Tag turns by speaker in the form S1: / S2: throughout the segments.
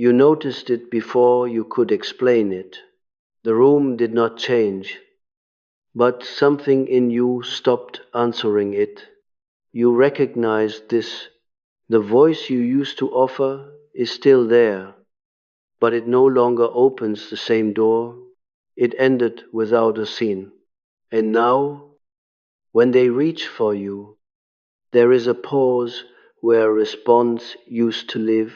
S1: You noticed it before you could explain it. The room did not change, but something in you stopped answering it. You recognized this. The voice you used to offer is still there, but it no longer opens the same door. It ended without a scene. And now, when they reach for you, there is a pause where response used to live.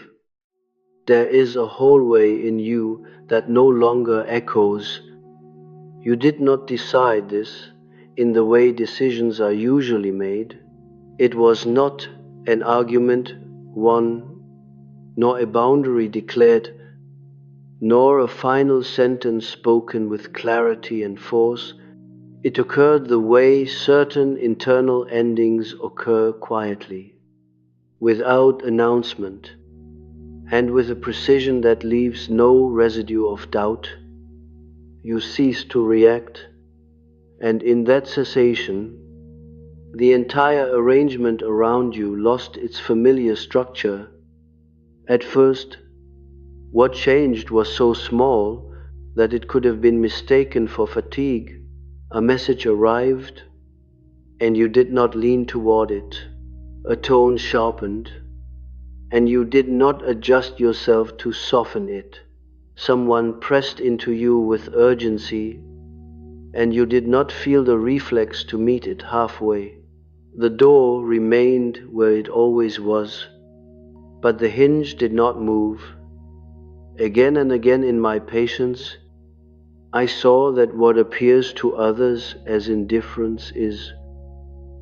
S1: There is a hallway in you that no longer echoes. You did not decide this in the way decisions are usually made. It was not an argument won, nor a boundary declared, nor a final sentence spoken with clarity and force. It occurred the way certain internal endings occur quietly, without announcement, and with a precision that leaves no residue of doubt. You cease to react, and in that cessation, the entire arrangement around you lost its familiar structure. At first, what changed was so small that it could have been mistaken for fatigue. A message arrived, and you did not lean toward it. A tone sharpened, and you did not adjust yourself to soften it. Someone pressed into you with urgency, and you did not feel the reflex to meet it halfway. The door remained where it always was, but the hinge did not move. Again and again in my patience, I saw that what appears to others as indifference is,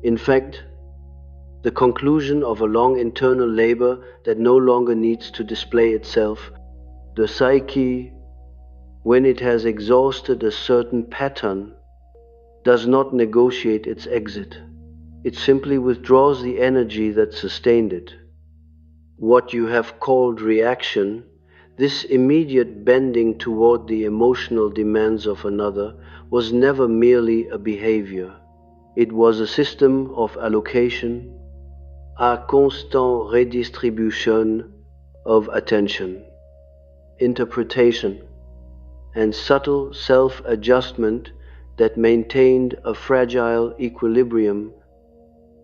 S1: in fact, the conclusion of a long internal labor that no longer needs to display itself. The psyche, when it has exhausted a certain pattern, does not negotiate its exit. It simply withdraws the energy that sustained it. What you have called reaction, this immediate bending toward the emotional demands of another, was never merely a behavior. It was a system of allocation, a constant redistribution of attention, interpretation, and subtle self-adjustment that maintained a fragile equilibrium.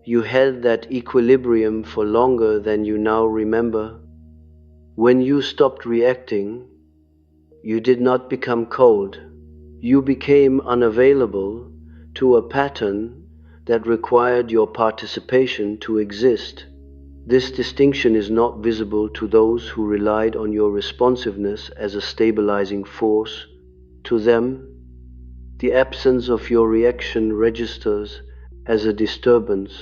S1: You held that equilibrium for longer than you now remember. When you stopped reacting, you did not become cold. You became unavailable to a pattern that required your participation to exist. This distinction is not visible to those who relied on your responsiveness as a stabilizing force. To them, the absence of your reaction registers as a disturbance,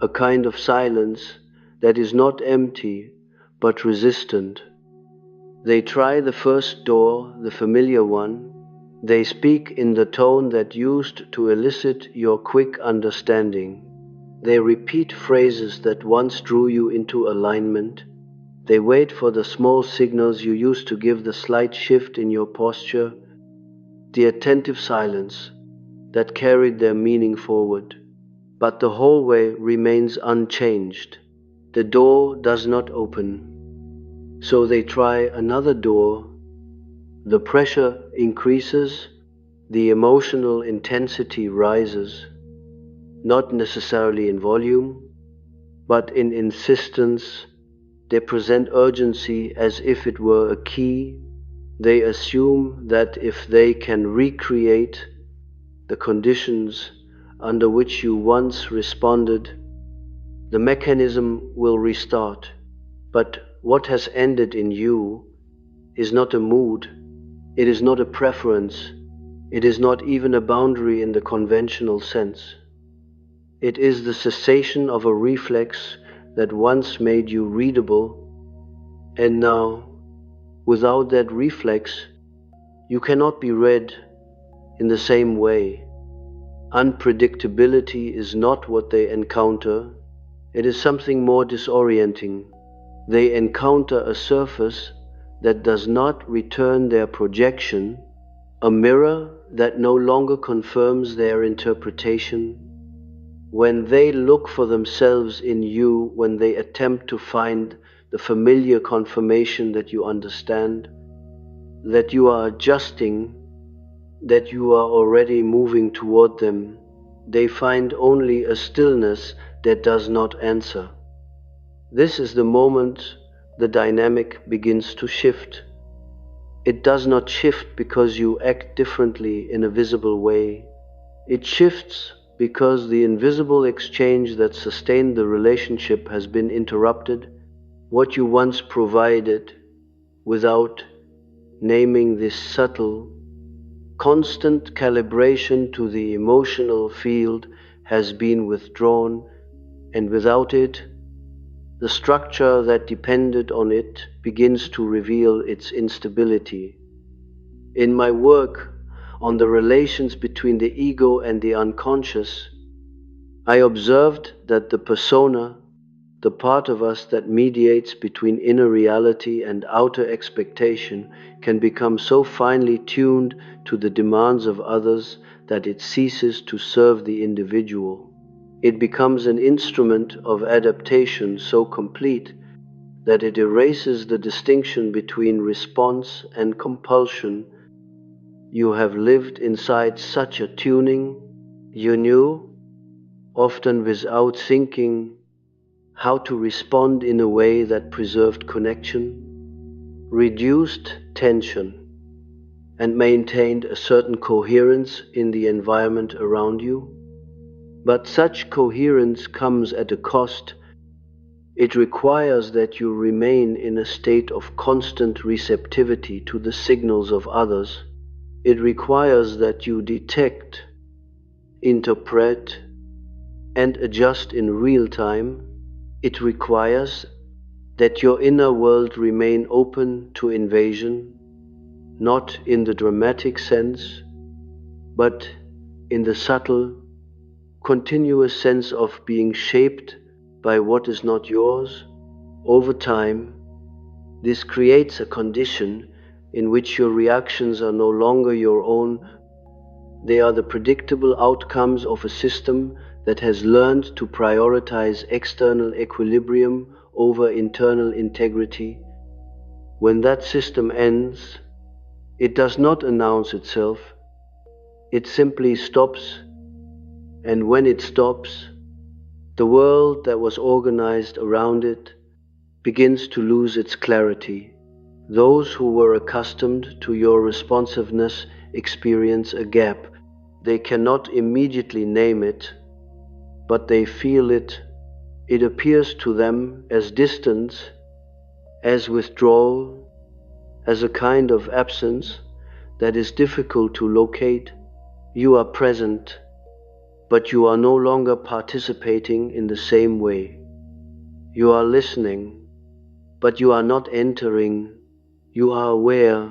S1: a kind of silence that is not empty but resistant. They try the first door, the familiar one. They speak in the tone that used to elicit your quick understanding. They repeat phrases that once drew you into alignment. They wait for the small signals you used to give, the slight shift in your posture, the attentive silence that carried their meaning forward. But the hallway remains unchanged. The door does not open. So they try another door. The pressure increases, the emotional intensity rises, not necessarily in volume, but in insistence. They present urgency as if it were a key. They assume that if they can recreate the conditions under which you once responded, the mechanism will restart. But what has ended in you is not a mood, it is not a preference, it is not even a boundary in the conventional sense. It is the cessation of a reflex that once made you readable, and now, without that reflex, you cannot be read in the same way. Unpredictability is not what they encounter, it is something more disorienting. They encounter a surface that does not return their projection, a mirror that no longer confirms their interpretation. When they look for themselves in you, when they attempt to find the familiar confirmation that you understand, that you are adjusting, that you are already moving toward them. They find only a stillness that does not answer. This is the moment the dynamic begins to shift. It does not shift because you act differently in a visible way. It shifts because the invisible exchange that sustained the relationship has been interrupted. What you once provided, without naming this subtle, constant calibration to the emotional field, has been withdrawn, and without it, the structure that depended on it begins to reveal its instability. In my work on the relations between the ego and the unconscious, I observed that the persona, the part of us that mediates between inner reality and outer expectation, can become so finely tuned to the demands of others that it ceases to serve the individual. It becomes an instrument of adaptation so complete that it erases the distinction between response and compulsion. You have lived inside such a tuning. You knew, often without thinking, how to respond in a way that preserved connection, reduced tension, and maintained a certain coherence in the environment around you. But such coherence comes at a cost. It requires that you remain in a state of constant receptivity to the signals of others. It requires that you detect, interpret, and adjust in real time. It requires that your inner world remain open to invasion, not in the dramatic sense, but in the subtle, continuous sense of being shaped by what is not yours. Over time, this creates a condition in which your reactions are no longer your own. They are the predictable outcomes of a system that has learned to prioritize external equilibrium over internal integrity. When that system ends, it does not announce itself. It simply stops. And when it stops, the world that was organized around it begins to lose its clarity. Those who were accustomed to your responsiveness experience a gap. They cannot immediately name it, but they feel it. It appears to them as distance, as withdrawal, as a kind of absence that is difficult to locate. You are present, but you are no longer participating in the same way. You are listening, but you are not entering. You are aware,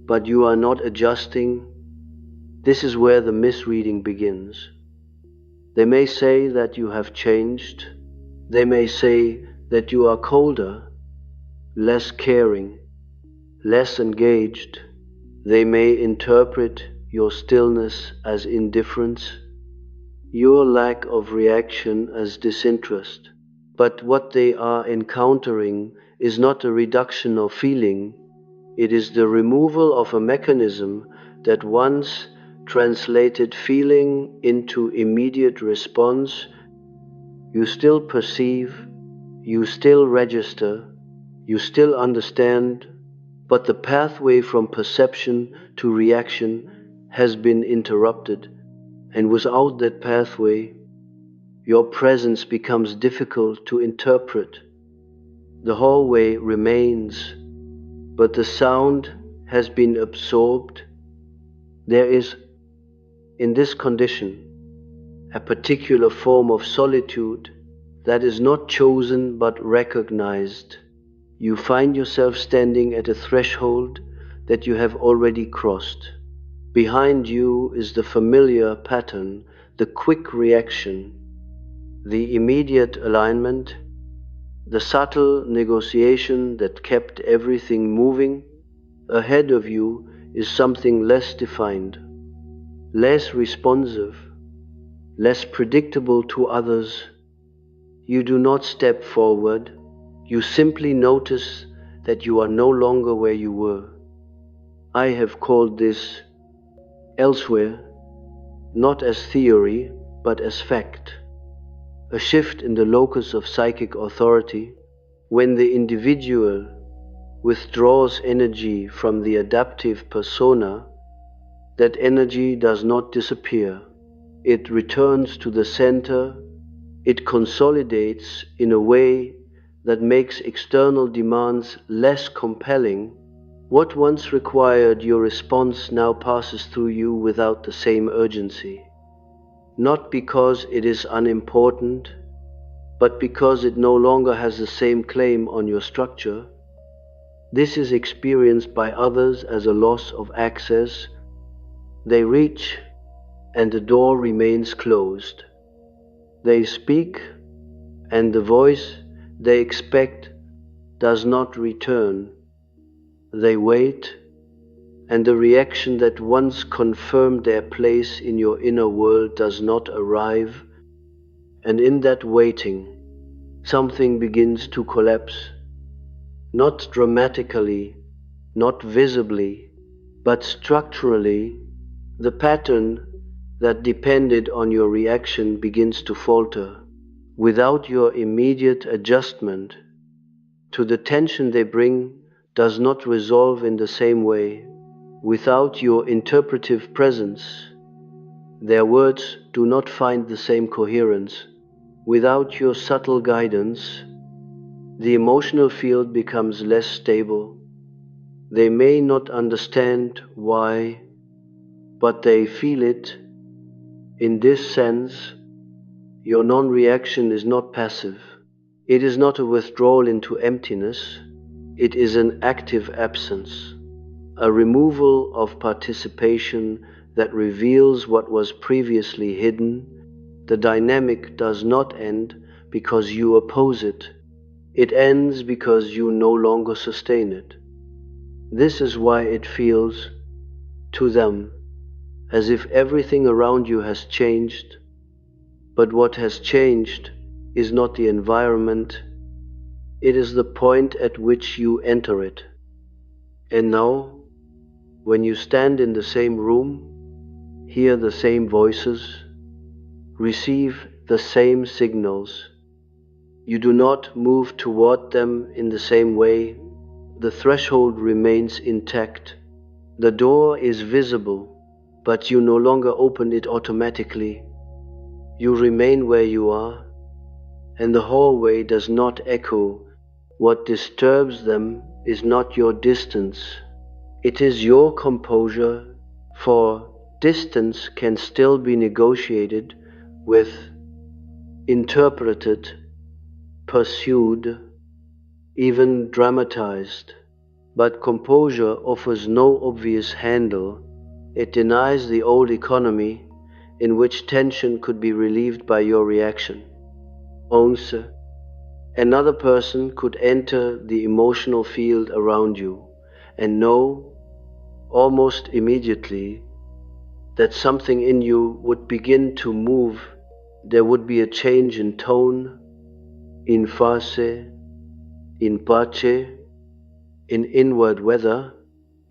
S1: but you are not adjusting. This is where the misreading begins. They may say that you have changed. They may say that you are colder, less caring, less engaged. They may interpret your stillness as indifference, your lack of reaction as disinterest. But what they are encountering is not a reduction of feeling. It is the removal of a mechanism that once translated feeling into immediate response. You still perceive, you still register, you still understand, but the pathway from perception to reaction has been interrupted, and without that pathway, your presence becomes difficult to interpret. The hallway remains, but the sound has been absorbed. There is, in this condition, a particular form of solitude that is not chosen but recognized. You find yourself standing at a threshold that you have already crossed. Behind you is the familiar pattern, the quick reaction, the immediate alignment, the subtle negotiation that kept everything moving. Ahead of you is something less defined, less responsive, less predictable to others. You do not step forward, You simply notice that you are no longer where you were. I have called this elsewhere, not as theory, but as fact. A shift in the locus of psychic authority, when the individual withdraws energy from the adaptive persona. That energy does not disappear. It returns to the center. It consolidates in a way that makes external demands less compelling. What once required your response now passes through you without the same urgency. Not because it is unimportant, but because it no longer has the same claim on your structure. This is experienced by others as a loss of access. They reach, and the door remains closed. They speak, and the voice they expect does not return. They wait, and the reaction that once confirmed their place in your inner world does not arrive. And in that waiting, something begins to collapse. Not dramatically, not visibly, but structurally. The pattern that depended on your reaction begins to falter. Without your immediate adjustment to the tension they bring does not resolve in the same way. Without your interpretive presence, their words do not find the same coherence. Without your subtle guidance, the emotional field becomes less stable. They may not understand why, but they feel it. In this sense, your non-reaction is not passive. It is not a withdrawal into emptiness. It is an active absence, a removal of participation that reveals what was previously hidden. The dynamic does not end because you oppose it. It ends because you no longer sustain it. This is why it feels, to them, as if everything around you has changed. But what has changed is not the environment, it is the point at which you enter it. And now, when you stand in the same room, hear the same voices, receive the same signals, you do not move toward them in the same way. The threshold remains intact. The door is visible, but you no longer open it automatically. You remain where you are, and the hallway does not echo. What disturbs them is not your distance. It is your composure, for distance can still be negotiated with, interpreted, pursued, even dramatized. But composure offers no obvious handle. It denies the old economy in which tension could be relieved by your reaction. Once, another person could enter the emotional field around you and know, almost immediately, that something in you would begin to move. There would be a change in tone, in face, in pace, in inward weather.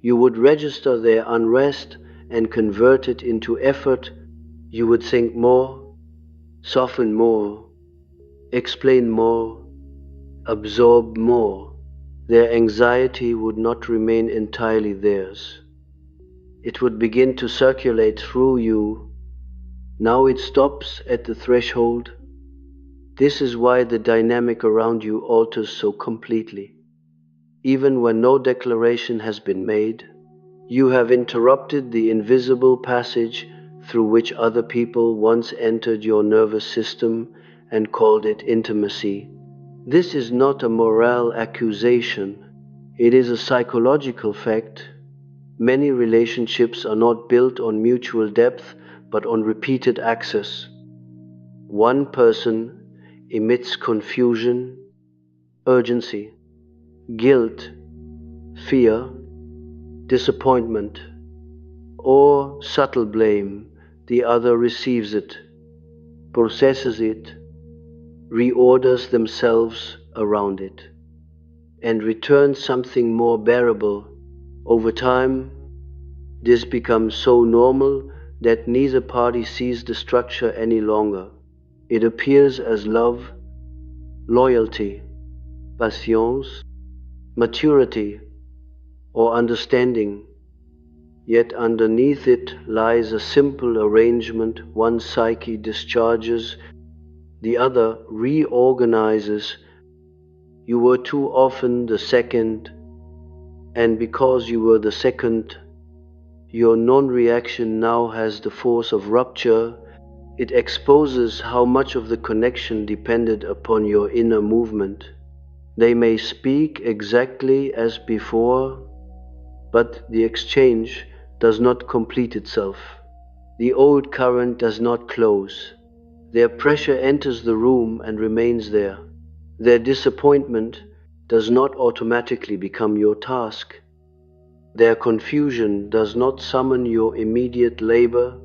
S1: You would register their unrest and convert it into effort. You would think more, soften more, explain more, absorb more. Their anxiety would not remain entirely theirs. It would begin to circulate through you. Now it stops at the threshold. This is why the dynamic around you alters so completely. Even when no declaration has been made, you have interrupted the invisible passage through which other people once entered your nervous system and called it intimacy. This is not a moral accusation. It is a psychological fact. Many relationships are not built on mutual depth, but on repeated access. One person emits confusion, urgency, guilt, fear, disappointment, or subtle blame. The other receives it, processes it, reorders themselves around it. and return something more bearable. Over time, this becomes so normal that neither party sees the structure any longer. It appears as love, loyalty, patience, maturity, or understanding, yet underneath it lies a simple arrangement. One psyche discharges, the other reorganizes. You were too often the second, and because you were the second, your non-reaction now has the force of rupture. It exposes how much of the connection depended upon your inner movement. They may speak exactly as before, but the exchange does not complete itself. The old current does not close. Their pressure enters the room and remains there. Their disappointment does not automatically become your task. Their confusion does not summon your immediate labor.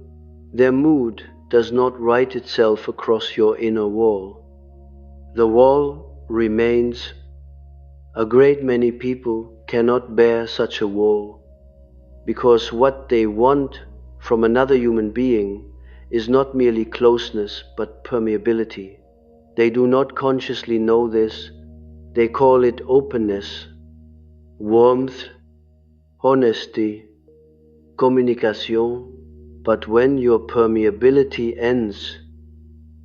S1: Their mood does not write itself across your inner wall. The wall remains. A great many people cannot bear such a wall, because what they want from another human being is not merely closeness but permeability. They do not consciously know this. They call it openness, warmth, honesty, communication. But when your permeability ends,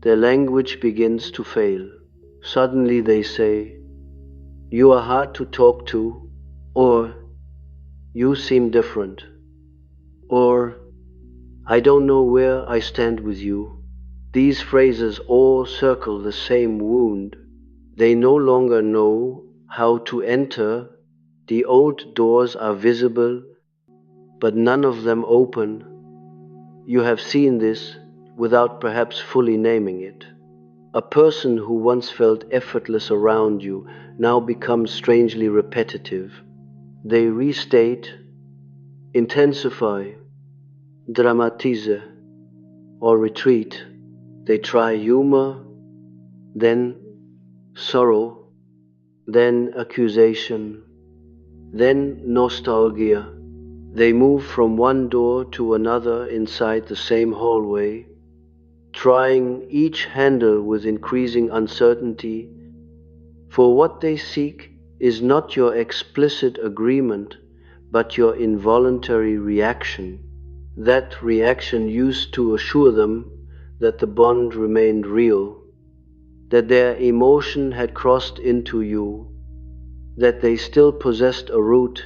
S1: their language begins to fail. Suddenly they say, "You are hard to talk to," or "You seem different," or "I don't know where I stand with you." These phrases all circle the same wound. They no longer know how to enter. The old doors are visible, but none of them open. You have seen this without perhaps fully naming it. A person who once felt effortless around you now becomes strangely repetitive. They restate, intensify, dramatize, or retreat. They try humor, then sorrow, then accusation, then nostalgia. They move from one door to another inside the same hallway, trying each handle with increasing uncertainty, for what they seek is not your explicit agreement, but your involuntary reaction. That reaction used to assure them that the bond remained real, that their emotion had crossed into you, that they still possessed a route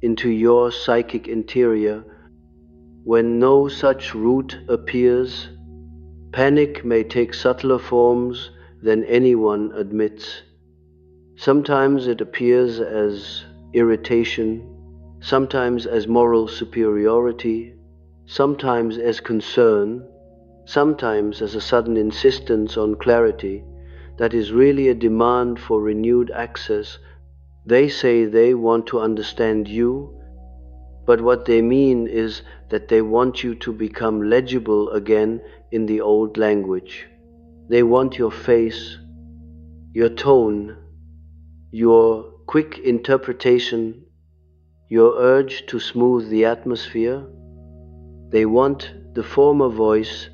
S1: into your psychic interior. When no such route appears, panic may take subtler forms than anyone admits. Sometimes it appears as irritation, sometimes as moral superiority, sometimes as concern, sometimes as a sudden insistence on clarity that is really a demand for renewed access. They say they want to understand you, but what they mean is that they want you to become legible again in the old language. They want your face, your tone, your quick interpretation, your urge to smooth the atmosphere. They want the former voice,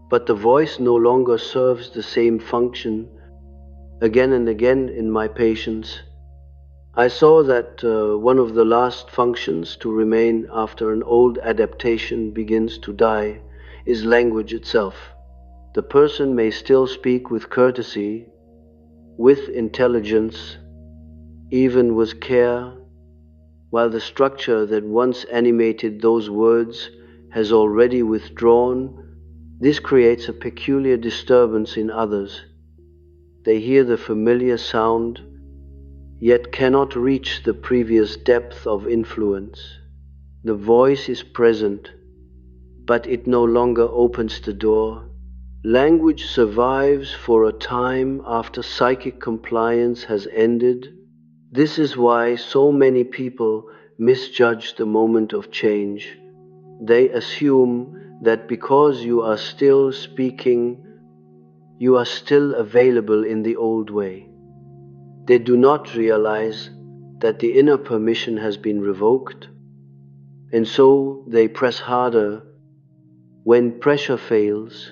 S1: but the voice no longer serves the same function. Again and again in my patients, I saw that one of the last functions to remain after an old adaptation begins to die is language itself. The person may still speak with courtesy, with intelligence, even with care, while the structure that once animated those words has already withdrawn. This creates a peculiar disturbance in others. They hear the familiar sound, yet cannot reach the previous depth of influence. The voice is present, but it no longer opens the door. Language survives for a time after psychic compliance has ended. This is why so many people misjudge the moment of change. They assume that because you are still speaking, you are still available in the old way. They do not realize that the inner permission has been revoked, and so they press harder. When pressure fails,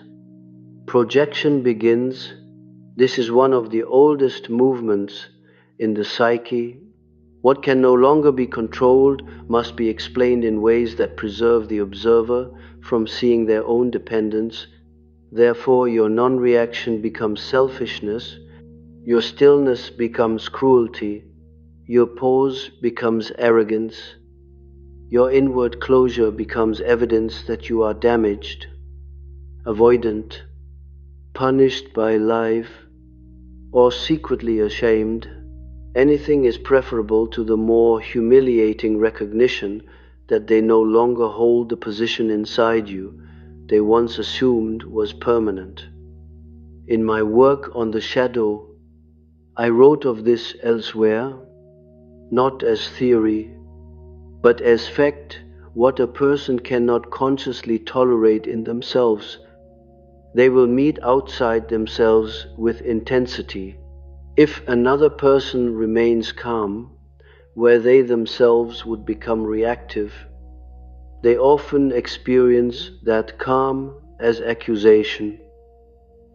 S1: projection begins. This is one of the oldest movements in the psyche. What can no longer be controlled must be explained in ways that preserve the observer from seeing their own dependence. Therefore, your non-reaction becomes selfishness, your stillness becomes cruelty, your pause becomes arrogance, your inward closure becomes evidence that you are damaged, avoidant, punished by life, or secretly ashamed. Anything is preferable to the more humiliating recognition that they no longer hold the position inside you they once assumed was permanent. In my work on the shadow, I wrote of this elsewhere, not as theory, but as fact. What a person cannot consciously tolerate in themselves, they will meet outside themselves with intensity. If another person remains calm, where they themselves would become reactive, they often experience that calm as accusation.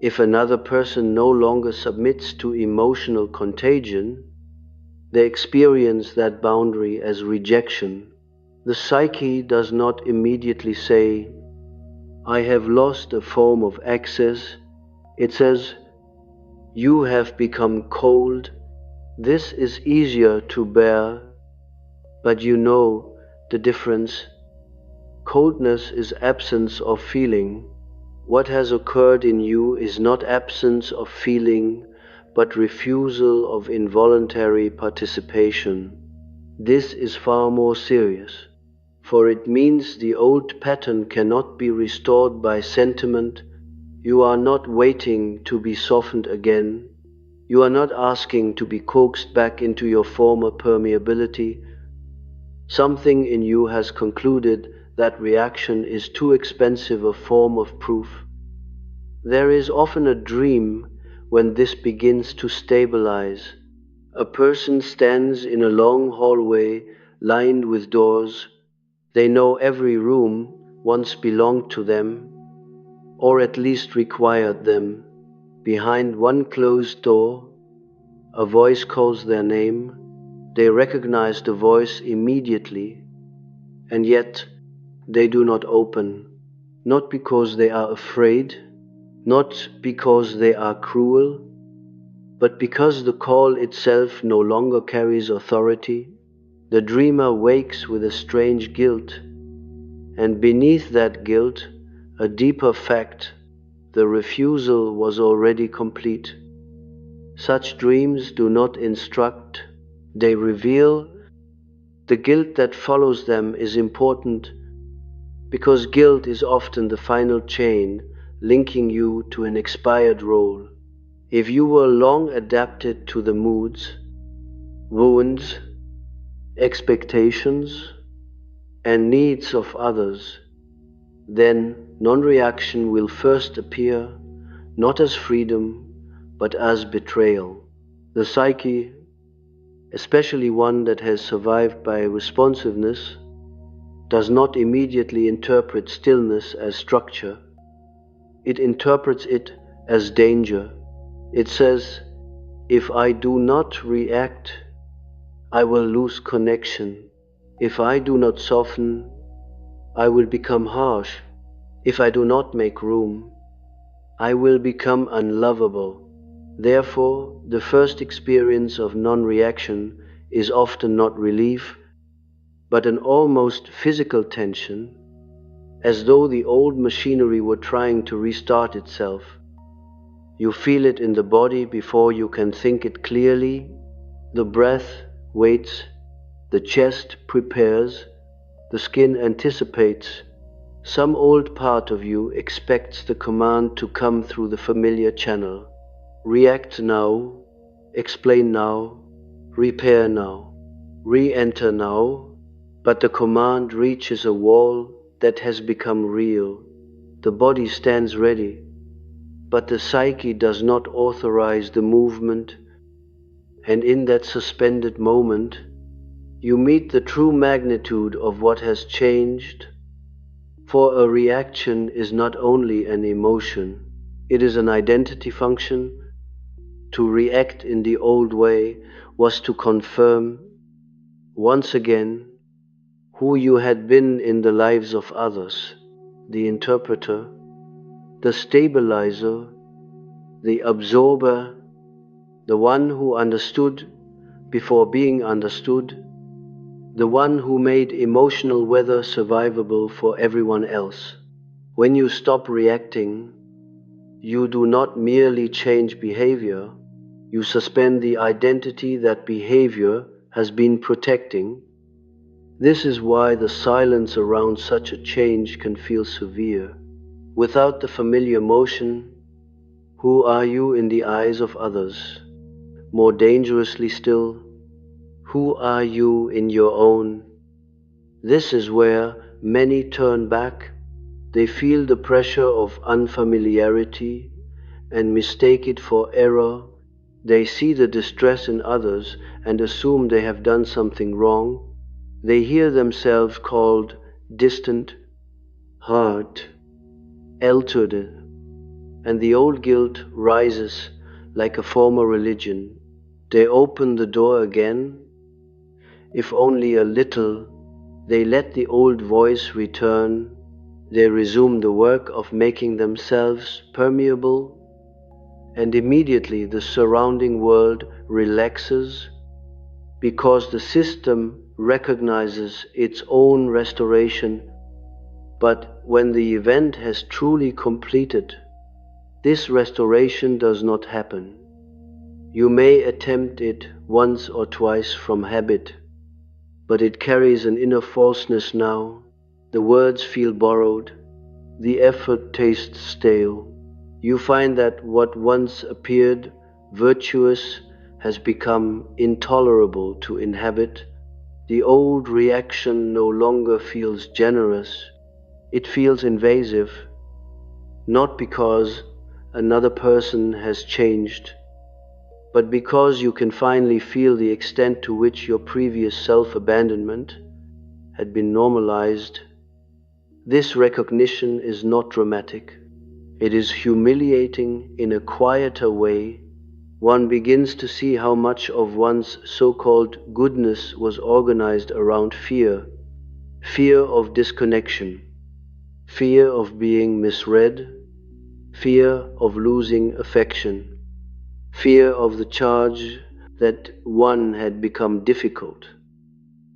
S1: If another person no longer submits to emotional contagion, they experience that boundary as rejection. The psyche does not immediately say, "I have lost a form of access." It says, "You have become cold. This is easier to bear, but you know the difference. Coldness is absence of feeling. What has occurred in you is not absence of feeling, but refusal of involuntary participation." This is far more serious, for it means the old pattern cannot be restored by sentiment. You are not waiting to be softened again. You are not asking to be coaxed back into your former permeability. Something in you has concluded that reaction is too expensive a form of proof. There is often a dream when this begins to stabilize. A person stands in a long hallway lined with doors. They know every room once belonged to them, or at least required them. Behind one closed door, a voice calls their name. They recognize the voice immediately, and yet they do not open, not because they are afraid, not because they are cruel, but because the call itself no longer carries authority. The dreamer wakes with a strange guilt, and beneath that guilt, a deeper fact: the refusal was already complete. Such dreams do not instruct, they reveal. The guilt that follows them is important, because guilt is often the final chain linking you to an expired role. If you were long adapted to the moods, wounds, expectations, and needs of others, then non-reaction will first appear not as freedom, but as betrayal. The psyche, especially one that has survived by responsiveness, does not immediately interpret stillness as structure. It interprets it as danger. It says, "If I do not react, I will lose connection. If I do not soften, I will become harsh. If I do not make room, I will become unlovable." Therefore, the first experience of non-reaction is often not relief, but an almost physical tension, as though the old machinery were trying to restart itself. You feel it in the body before you can think it clearly. The breath waits, the chest prepares, the skin anticipates. Some old part of you expects the command to come through the familiar channel. React now, explain now, repair now, re-enter now, but the command reaches a wall that has become real. The body stands ready, but the psyche does not authorize the movement, And in that suspended moment, you meet the true magnitude of what has changed. For a reaction is not only an emotion, it is an identity function. To react in the old way was to confirm, once again, who you had been in the lives of others, the interpreter, the stabilizer, the absorber, the one who understood before being understood, the one who made emotional weather survivable for everyone else. When you stop reacting, you do not merely change behavior, you suspend the identity that behavior has been protecting. This is why the silence around such a change can feel severe. Without the familiar motion, who are you in the eyes of others? More dangerously still, who are you in your own? This is where many turn back. They feel the pressure of unfamiliarity and mistake it for error. They see the distress in others and assume they have done something wrong. They hear themselves called distant, hard, altered, and the old guilt rises like a former religion. They open the door again. If only a little, they let the old voice return. They resume the work of making themselves permeable, and immediately the surrounding world relaxes because the system recognizes its own restoration. But when the event has truly completed, this restoration does not happen. You may attempt it once or twice from habit, but it carries an inner falseness now. The words feel borrowed, the effort tastes stale. You find that what once appeared virtuous has become intolerable to inhabit. The old reaction no longer feels generous, it feels invasive, not because another person has changed, but because you can finally feel the extent to which your previous self-abandonment had been normalized. This recognition is not dramatic. It is humiliating in a quieter way. One begins to see how much of one's so-called goodness was organized around fear. Fear of disconnection, fear of being misread, fear of losing affection, fear of the charge that one had become difficult,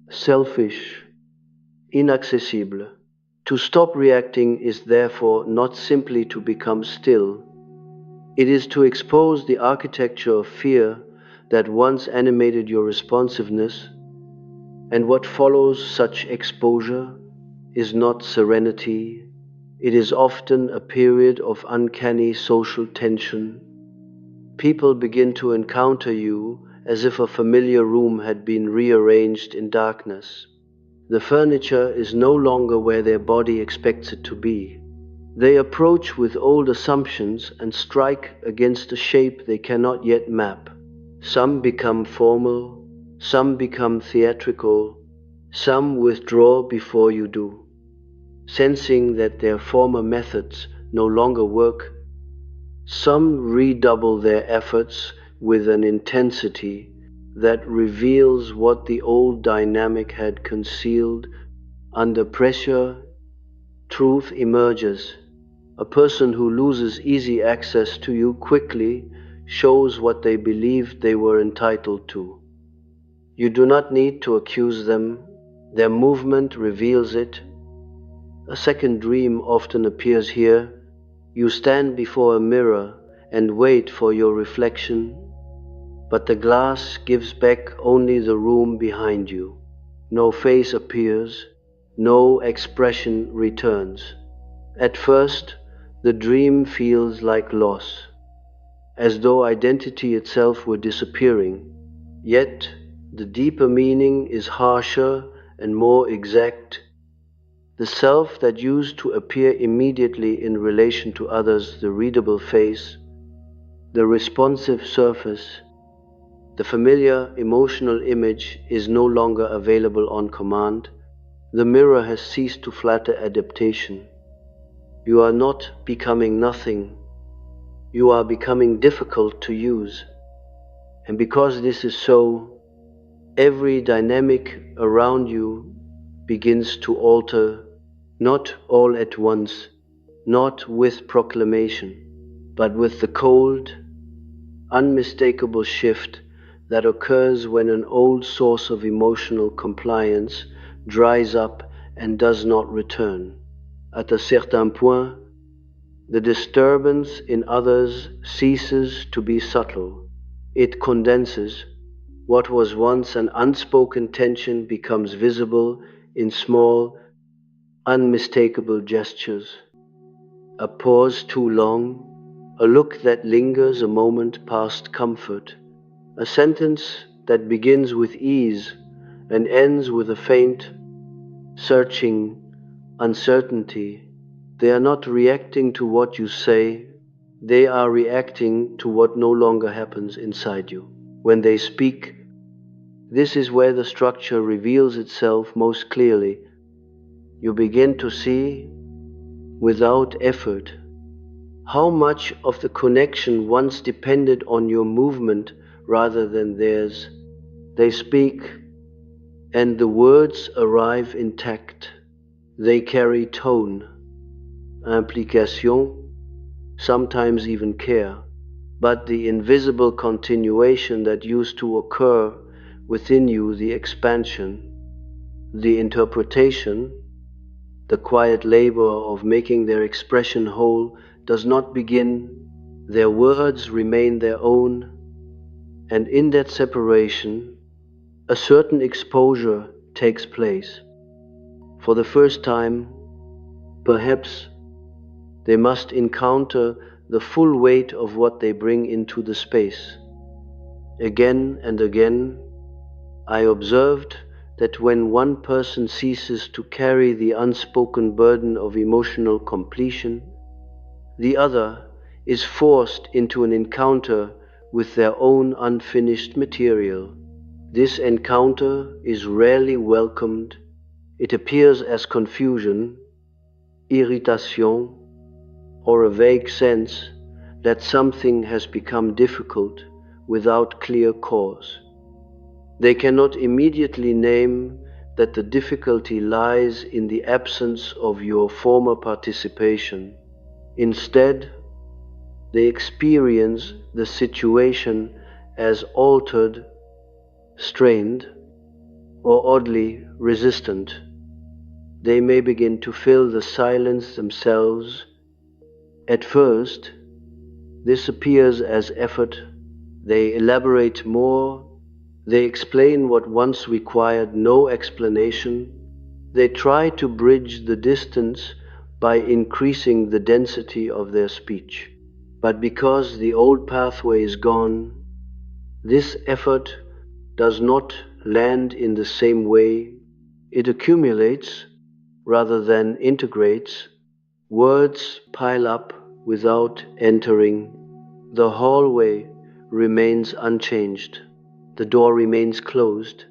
S1: selfish, inaccessible. To stop reacting is therefore not simply to become still. It is to expose the architecture of fear that once animated your responsiveness, and what follows such exposure is not serenity. It is often a period of uncanny social tension. People begin to encounter you as if a familiar room had been rearranged in darkness. The furniture is no longer where their body expects it to be. They approach with old assumptions and strike against a shape they cannot yet map. Some become formal, some become theatrical, some withdraw before you do. Sensing that their former methods no longer work, some redouble their efforts with an intensity that reveals what the old dynamic had concealed. Under pressure, truth emerges. A person who loses easy access to you quickly shows what they believed they were entitled to. You do not need to accuse them. Their movement reveals it. A second dream often appears here. You stand before a mirror and wait for your reflection, but the glass gives back only the room behind you. No face appears, no expression returns. At first, the dream feels like loss, as though identity itself were disappearing. Yet, the deeper meaning is harsher and more exact. The self that used to appear immediately in relation to others, the readable face, the responsive surface, The familiar emotional image is no longer available on command. The mirror has ceased to flatter adaptation. You are not becoming nothing. You are becoming difficult to use. And because this is so, every dynamic around you begins to alter, not all at once, not with proclamation, but with the cold, unmistakable shift that occurs when an old source of emotional compliance dries up and does not return. At a certain point, the disturbance in others ceases to be subtle. It condenses. What was once an unspoken tension becomes visible in small, unmistakable gestures. A pause too long, a look that lingers a moment past comfort, a sentence that begins with ease and ends with a faint, searching uncertainty. They are not reacting to what you say, they are reacting to what no longer happens inside you. When they speak, this is where the structure reveals itself most clearly. You begin to see, without effort, how much of the connection once depended on your movement rather than theirs. They speak, and the words arrive intact. They carry tone, implication, sometimes even care. But the invisible continuation that used to occur within you, the expansion, the interpretation, the quiet labor of making their expression whole, does not begin. Their words remain their own, and in that separation, a certain exposure takes place. For the first time, perhaps, they must encounter the full weight of what they bring into the space. Again and again, I observed that when one person ceases to carry the unspoken burden of emotional completion, the other is forced into an encounter with their own unfinished material. This encounter is rarely welcomed. It appears as confusion, irritation, or a vague sense that something has become difficult without clear cause. They cannot immediately name that the difficulty lies in the absence of your former participation. Instead, they experience the situation as altered, strained, or oddly resistant. They may begin to fill the silence themselves. At first, this appears as effort. They elaborate more. They explain what once required no explanation. They try to bridge the distance by increasing the density of their speech. But because the old pathway is gone, this effort does not land in the same way. It accumulates rather than integrates. Words pile up without entering. The hallway remains unchanged. The door remains closed.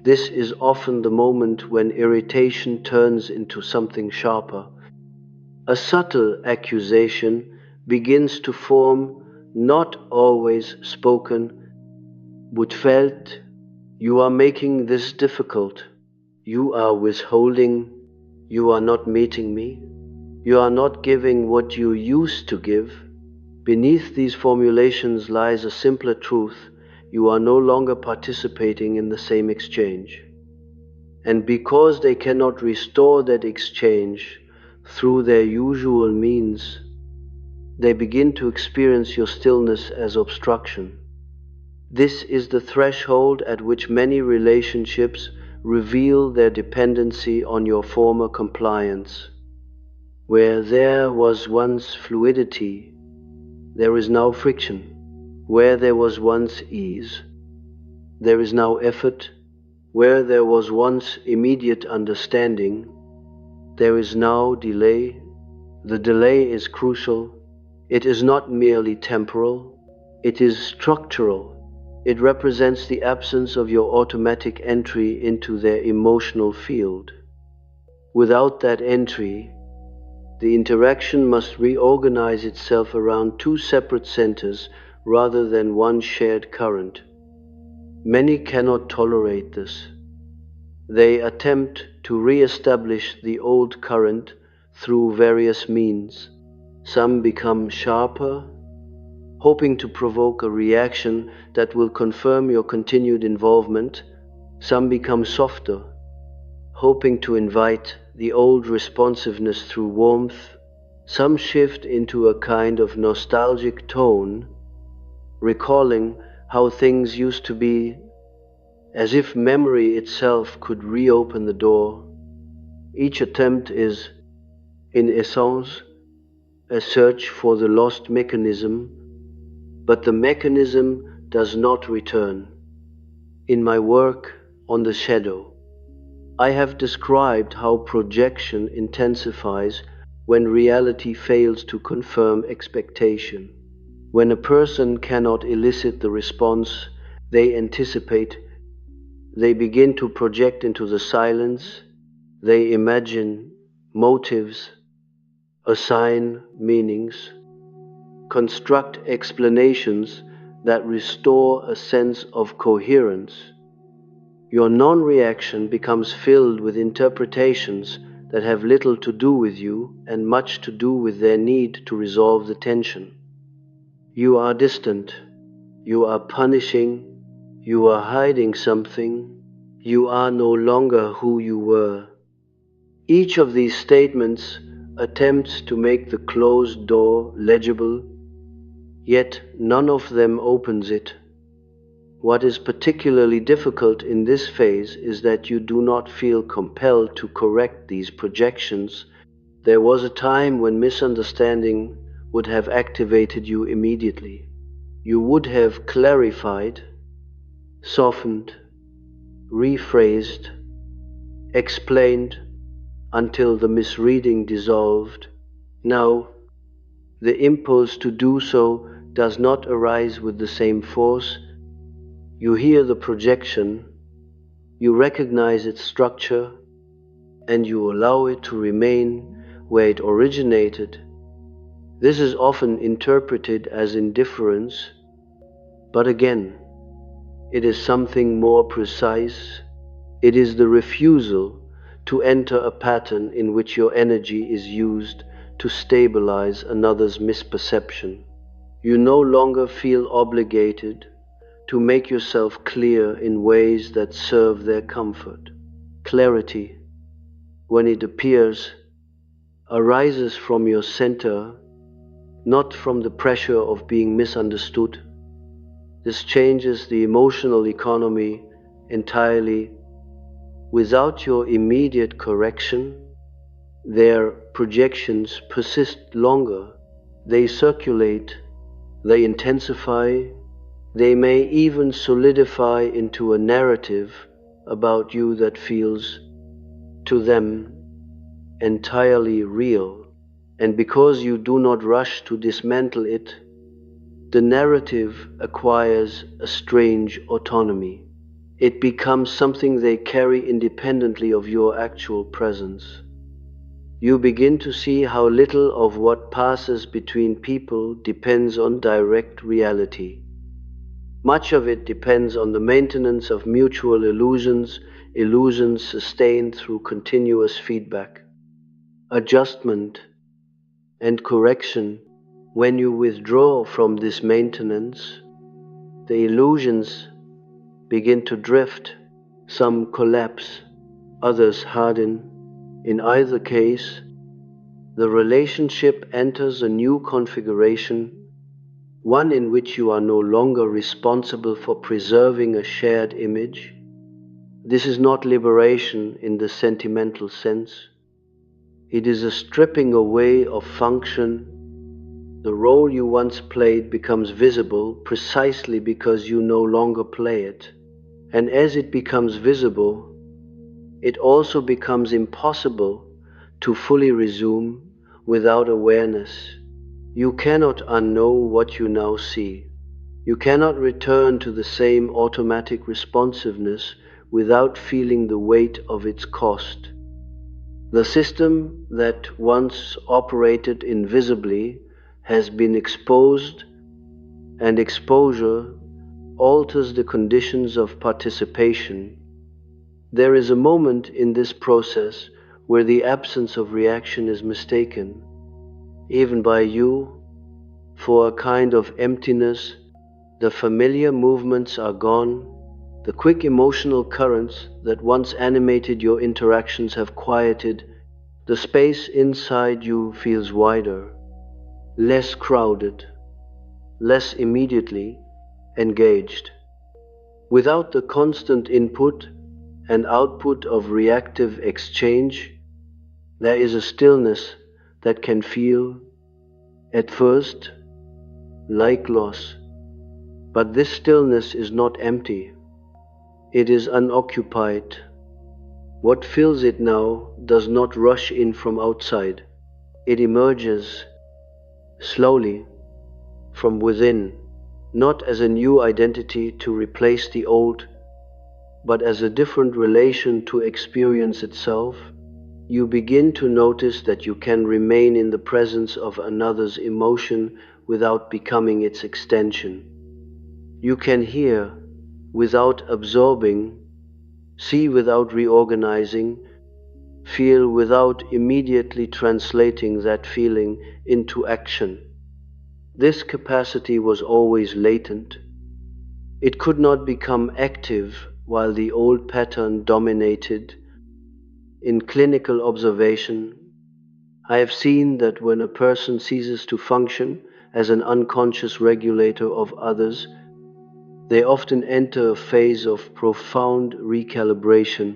S1: This is often the moment when irritation turns into something sharper. A subtle accusation begins to form, not always spoken, but felt. You are making this difficult. You are withholding. You are not meeting me. You are not giving what you used to give. Beneath these formulations lies a simpler truth. You are no longer participating in the same exchange. And because they cannot restore that exchange through their usual means, they begin to experience your stillness as obstruction. This is the threshold at which many relationships reveal their dependency on your former compliance. Where there was once fluidity, there is now friction. Where there was once ease, there is now effort. Where there was once immediate understanding, there is now delay. The delay is crucial. It is not merely temporal, it is structural. It represents the absence of your automatic entry into their emotional field. Without that entry, the interaction must reorganize itself around two separate centers rather than one shared current. Many cannot tolerate this. They attempt to re-establish the old current through various means. Some become sharper, hoping to provoke a reaction that will confirm your continued involvement. Some become softer, hoping to invite the old responsiveness through warmth. Some shift into a kind of nostalgic tone, recalling how things used to be, as if memory itself could reopen the door. Each attempt is, in essence, a search for the lost mechanism, but the mechanism does not return. In my work on the shadow, I have described how projection intensifies when reality fails to confirm expectation. When a person cannot elicit the response they anticipate, they begin to project into the silence. They imagine motives, assign meanings, construct explanations that restore a sense of coherence. Your non-reaction becomes filled with interpretations that have little to do with you and much to do with their need to resolve the tension. You are distant. You are punishing. You are hiding something. You are no longer who you were. Each of these statements attempts to make the closed door legible, yet none of them opens it. What is particularly difficult in this phase is that you do not feel compelled to correct these projections. There was a time when misunderstanding would have activated you immediately. You would have clarified, softened, rephrased, explained until the misreading dissolved. Now, the impulse to do so does not arise with the same force. You hear the projection, you recognize its structure, and you allow it to remain where it originated. This is often interpreted as indifference, but again, it is something more precise. It is the refusal to enter a pattern in which your energy is used to stabilize another's misperception. You no longer feel obligated to make yourself clear in ways that serve their comfort. Clarity, when it appears, arises from your center, not from the pressure of being misunderstood. This changes the emotional economy entirely. Without your immediate correction, their projections persist longer. They circulate, they intensify, they may even solidify into a narrative about you that feels, to them, entirely real. And because you do not rush to dismantle it, the narrative acquires a strange autonomy. It becomes something they carry independently of your actual presence. You begin to see how little of what passes between people depends on direct reality. Much of it depends on the maintenance of mutual illusions, illusions sustained through continuous feedback, adjustment, and correction. When you withdraw from this maintenance, the illusions begin to drift. Some collapse, others harden. In either case, the relationship enters a new configuration, one in which you are no longer responsible for preserving a shared image. This is not liberation in the sentimental sense. It is a stripping away of function. The role you once played becomes visible precisely because you no longer play it. And as it becomes visible, it also becomes impossible to fully resume without awareness. You cannot unknow what you now see. You cannot return to the same automatic responsiveness without feeling the weight of its cost. The system that once operated invisibly has been exposed, and exposure alters the conditions of participation. There is a moment in this process where the absence of reaction is mistaken, even by you, for a kind of emptiness. The familiar movements are gone. The quick emotional currents that once animated your interactions have quieted. The space inside you feels wider, less crowded, less immediately engaged. Without the constant input and output of reactive exchange, there is a stillness that can feel, at first, like loss. But this stillness is not empty. It is unoccupied. What fills it now does not rush in from outside. It emerges slowly from within, not as a new identity to replace the old, but as a different relation to experience itself. You begin to notice that you can remain in the presence of another's emotion without becoming its extension. You can hear without absorbing, see without reorganizing, feel without immediately translating that feeling into action. This capacity was always latent. It could not become active while the old pattern dominated. In clinical observation, I have seen that when a person ceases to function as an unconscious regulator of others, they often enter a phase of profound recalibration.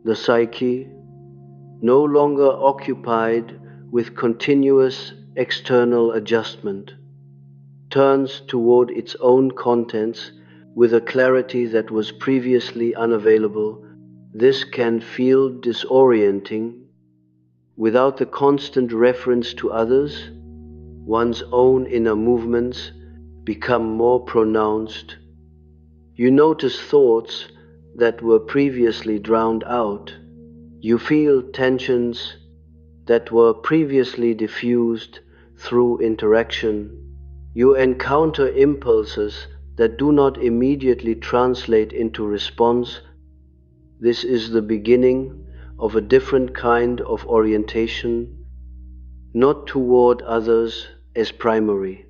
S1: The psyche, no longer occupied with continuous external adjustment, turns toward its own contents with a clarity that was previously unavailable. This can feel disorienting. Without the constant reference to others, one's own inner movements become more pronounced. You notice thoughts that were previously drowned out. You feel tensions that were previously diffused through interaction. You encounter impulses that do not immediately translate into response. This is the beginning of a different kind of orientation, not toward others as primary,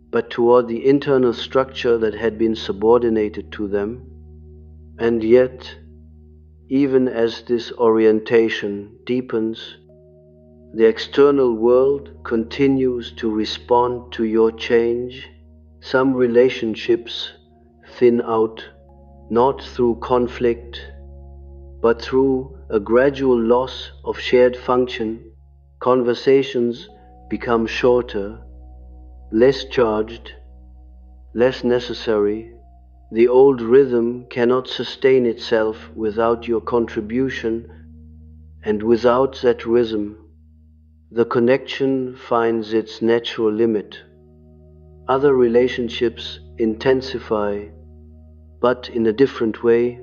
S1: but toward the internal structure that had been subordinated to them. And yet, even as this orientation deepens, the external world continues to respond to your change. Some relationships thin out, not through conflict, but through a gradual loss of shared function. Conversations become shorter, less charged, less necessary. The old rhythm cannot sustain itself without your contribution, and without that rhythm, the connection finds its natural limit. Other relationships intensify, but in a different way.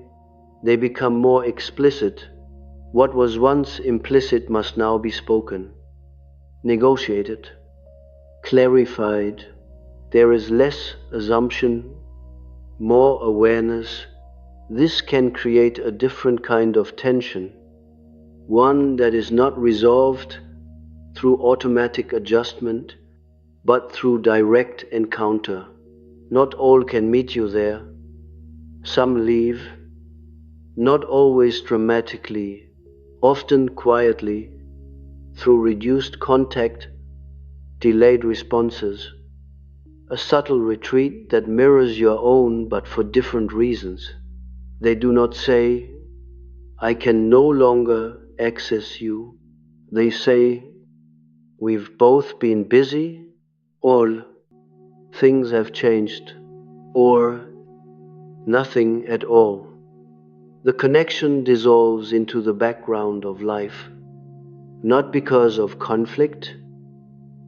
S1: They become more explicit. What was once implicit must now be spoken, negotiated, clarified. There is less assumption, more awareness. This can create a different kind of tension, one that is not resolved through automatic adjustment, but through direct encounter. Not all can meet you there. Some leave, not always dramatically, often quietly, through reduced contact, delayed responses, a subtle retreat that mirrors your own but for different reasons. They do not say, "I can no longer access you." They say, "We've both been busy," or "Things have changed," or "Nothing at all." The connection dissolves into the background of life, not because of conflict,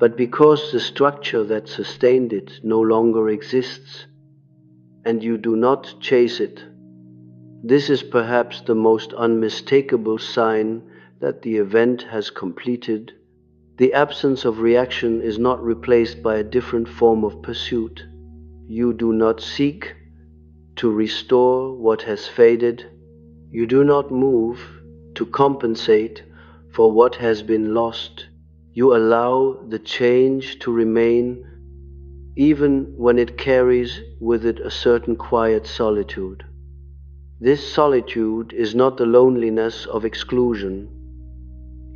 S1: but because the structure that sustained it no longer exists, and you do not chase it. This is perhaps the most unmistakable sign that the event has completed. The absence of reaction is not replaced by a different form of pursuit. You do not seek to restore what has faded. You do not move to compensate for what has been lost. You allow the change to remain even when it carries with it a certain quiet solitude. This solitude is not the loneliness of exclusion.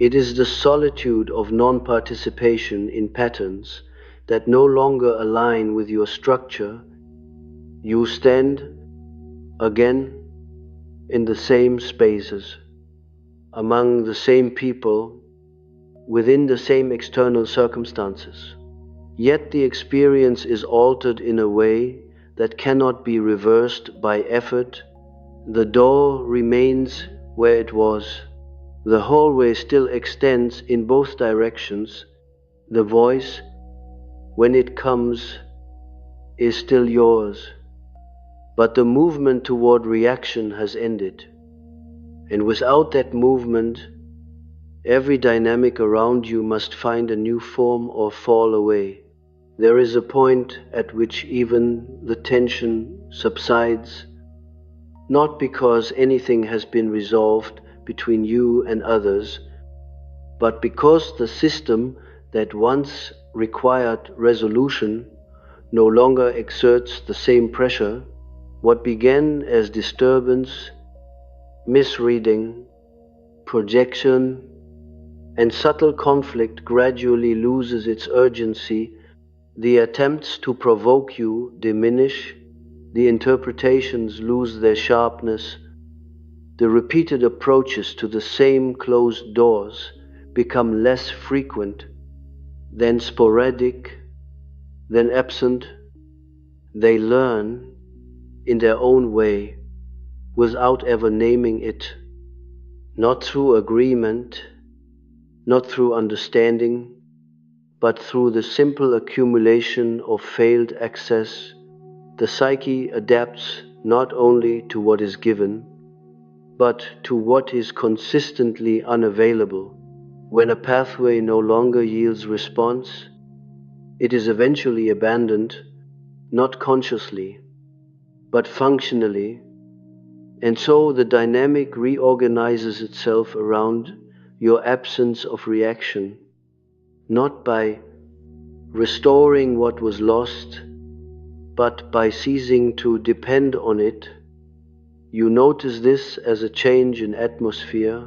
S1: It is the solitude of non-participation in patterns that no longer align with your structure. You stand again in the same spaces, among the same people, within the same external circumstances. Yet the experience is altered in a way that cannot be reversed by effort. The door remains where it was. The hallway still extends in both directions. The voice, when it comes, is still yours. But the movement toward reaction has ended. And without that movement, every dynamic around you must find a new form or fall away. There is a point at which even the tension subsides, not because anything has been resolved between you and others, but because the system that once required resolution no longer exerts the same pressure. What began as disturbance, misreading, projection, and subtle conflict gradually loses its urgency. The attempts to provoke you diminish, the interpretations lose their sharpness, the repeated approaches to the same closed doors become less frequent, then sporadic, then absent. They learn in their own way, without ever naming it, not through agreement, not through understanding, but through the simple accumulation of failed access. The psyche adapts not only to what is given, but to what is consistently unavailable. When a pathway no longer yields response, it is eventually abandoned, not consciously, but functionally, and so the dynamic reorganizes itself around your absence of reaction, not by restoring what was lost, but by ceasing to depend on it. You notice this as a change in atmosphere.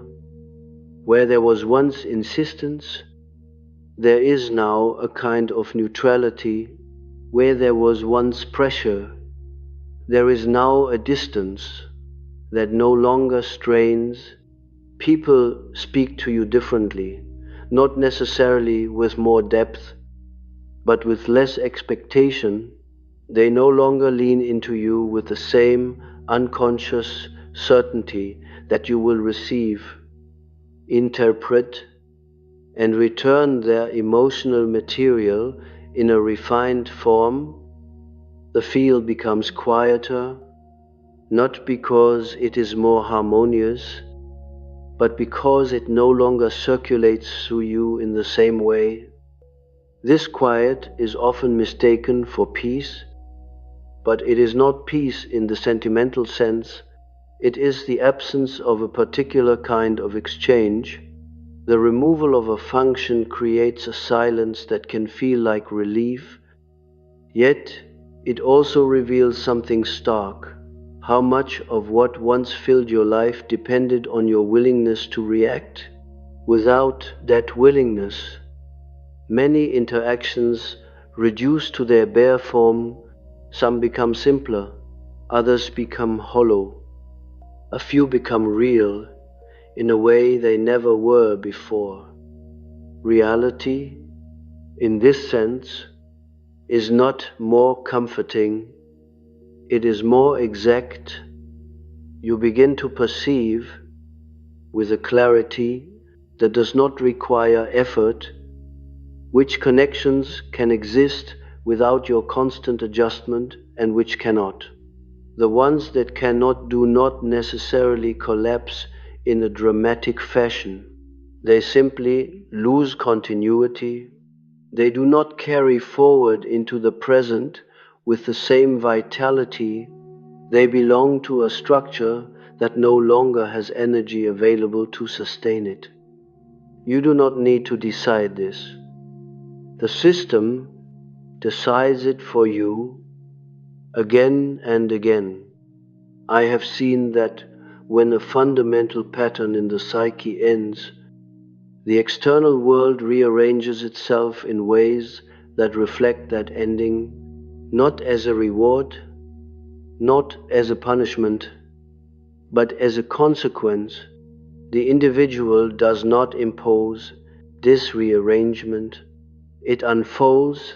S1: Where there was once insistence, there is now a kind of neutrality. Where there was once pressure, there is now a distance that no longer strains. People speak to you differently, not necessarily with more depth, but with less expectation. They no longer lean into you with the same unconscious certainty that you will receive, interpret, and return their emotional material in a refined form. The field becomes quieter, not because it is more harmonious, but because it no longer circulates through you in the same way. This quiet is often mistaken for peace, but it is not peace in the sentimental sense. It is the absence of a particular kind of exchange. The removal of a function creates a silence that can feel like relief, yet it also reveals something stark. How much of what once filled your life depended on your willingness to react? Without that willingness, many interactions reduce to their bare form. Some become simpler, others become hollow. A few become real in a way they never were before. Reality, in this sense, is not more comforting, it is more exact. You begin to perceive with a clarity that does not require effort. which connections can exist without your constant adjustment and which cannot. The ones that cannot do not necessarily collapse in a dramatic fashion. They simply lose continuity. They do not carry forward into the present with the same vitality. They belong to a structure that no longer has energy available to sustain it. You do not need to decide this. The system decides it for you again and again. I have seen that when a fundamental pattern in the psyche ends, the external world rearranges itself in ways that reflect that ending, not as a reward, not as a punishment, but as a consequence. The individual does not impose this rearrangement. It unfolds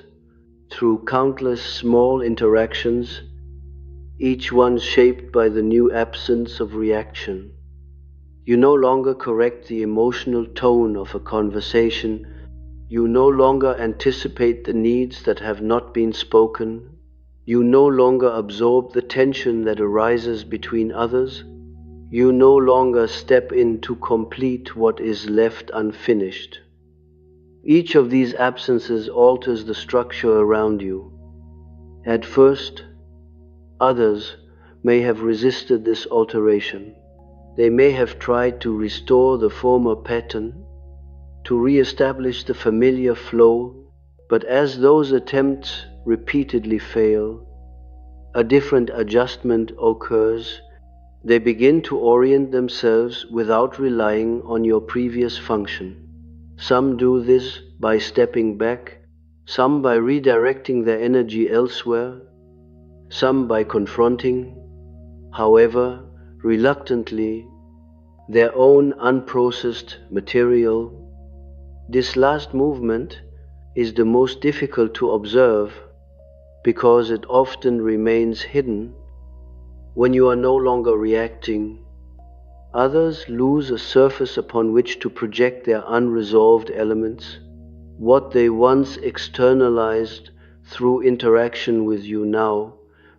S1: through countless small interactions, each one shaped by the new absence of reaction. You no longer correct the emotional tone of a conversation. You no longer anticipate the needs that have not been spoken. You no longer absorb the tension that arises between others. You no longer step in to complete what is left unfinished. Each of these absences alters the structure around you. At first, others may have resisted this alteration. They may have tried to restore the former pattern, to re-establish the familiar flow, but as those attempts repeatedly fail, a different adjustment occurs. They begin to orient themselves without relying on your previous function. Some do this by stepping back, some by redirecting their energy elsewhere, some by confronting, however, reluctantly, their own unprocessed material. This last movement is the most difficult to observe because it often remains hidden. When you are no longer reacting, others lose a surface upon which to project their unresolved elements. What they once externalized through interaction with you now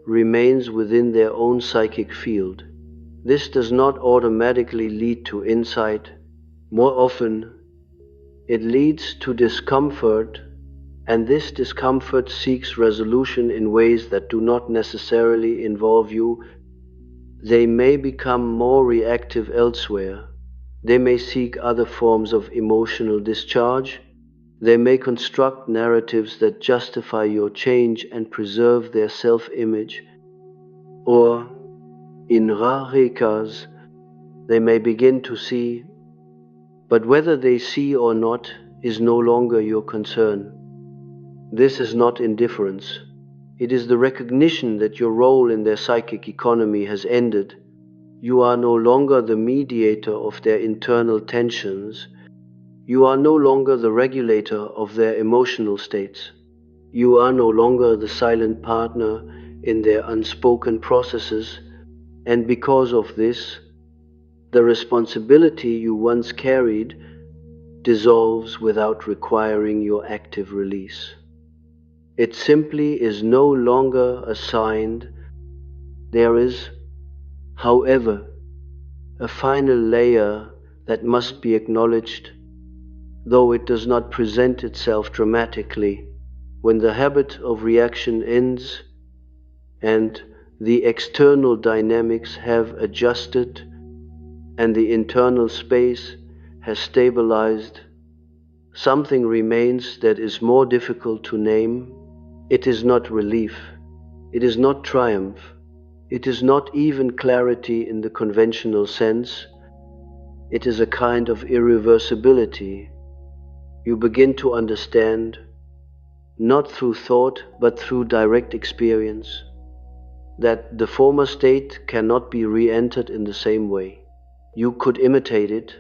S1: remains within their own psychic field. This does not automatically lead to insight. More often, it leads to discomfort, and this discomfort seeks resolution in ways that do not necessarily involve you. They may become more reactive elsewhere. They may seek other forms of emotional discharge. They may construct narratives that justify your change and preserve their self-image. Or, in rare cases, they may begin to see, but whether they see or not is no longer your concern. This is not indifference. It is the recognition that your role in their psychic economy has ended. You are no longer the mediator of their internal tensions. You are no longer the regulator of their emotional states. You are no longer the silent partner in their unspoken processes, and because of this, the responsibility you once carried dissolves without requiring your active release. It simply is no longer assigned. There is, however, a final layer that must be acknowledged, though it does not present itself dramatically. When the habit of reaction ends and the external dynamics have adjusted and the internal space has stabilized, something remains that is more difficult to name. It is not relief. It is not triumph. It is not even clarity in the conventional sense. It is a kind of irreversibility. You begin to understand, not through thought but through direct experience, that the former state cannot be re-entered in the same way. You could imitate it.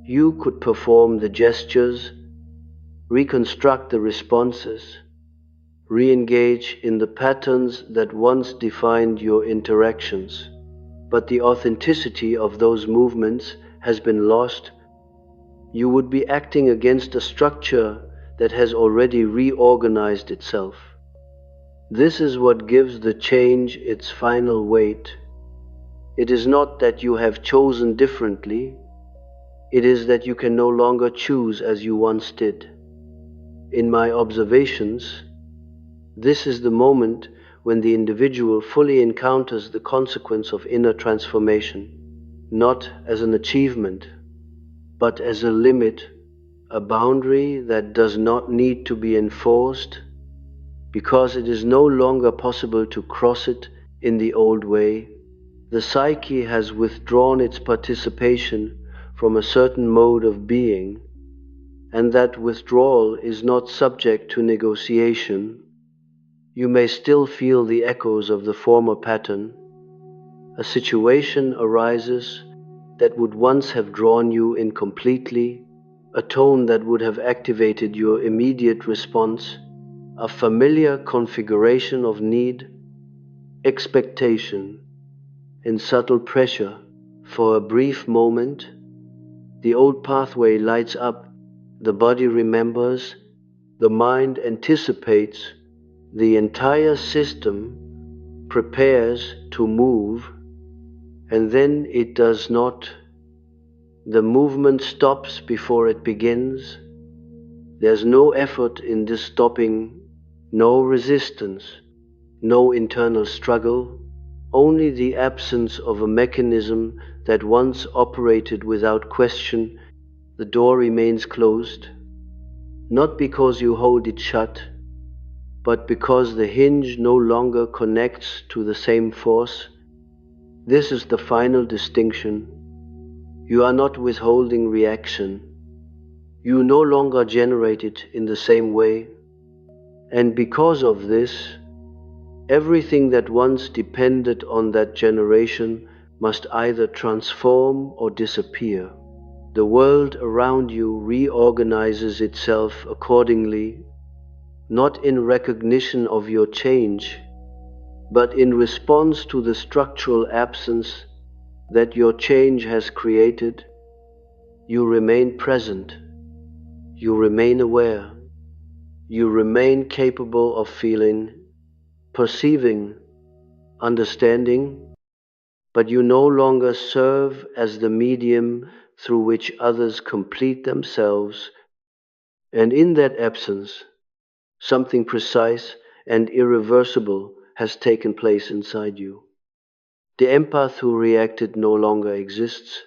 S1: You could perform the gestures, reconstruct the responses, re-engage in the patterns that once defined your interactions. But the authenticity of those movements has been lost. You would be acting against a structure that has already reorganized itself. This is what gives the change its final weight. It is not that you have chosen differently, it is that you can no longer choose as you once did. In my observations, this is the moment when the individual fully encounters the consequence of inner transformation, not as an achievement, but as a limit, a boundary that does not need to be enforced, because it is no longer possible to cross it in the old way. The psyche has withdrawn its participation from a certain mode of being, and that withdrawal is not subject to negotiation. You may still feel the echoes of the former pattern. A situation arises that would once have drawn you in completely, a tone that would have activated your immediate response, a familiar configuration of need, expectation, and subtle pressure. For a brief moment, the old pathway lights up, the body remembers, the mind anticipates, the entire system prepares to move, and then it does not. The movement stops before it begins. There's no effort in this stopping, no resistance, no internal struggle, only the absence of a mechanism that once operated without question. The door remains closed, not because you hold it shut, but because the hinge no longer connects to the same force. This is the final distinction. You are not withholding reaction. You no longer generate it in the same way. And because of this, everything that once depended on that generation must either transform or disappear. The world around you reorganizes itself accordingly, not in recognition of your change, but in response to the structural absence that your change has created. You remain present, you remain aware, you remain capable of feeling, perceiving, understanding, but you no longer serve as the medium through which others complete themselves, and in that absence, something precise and irreversible has taken place inside you. The empath who reacted no longer exists.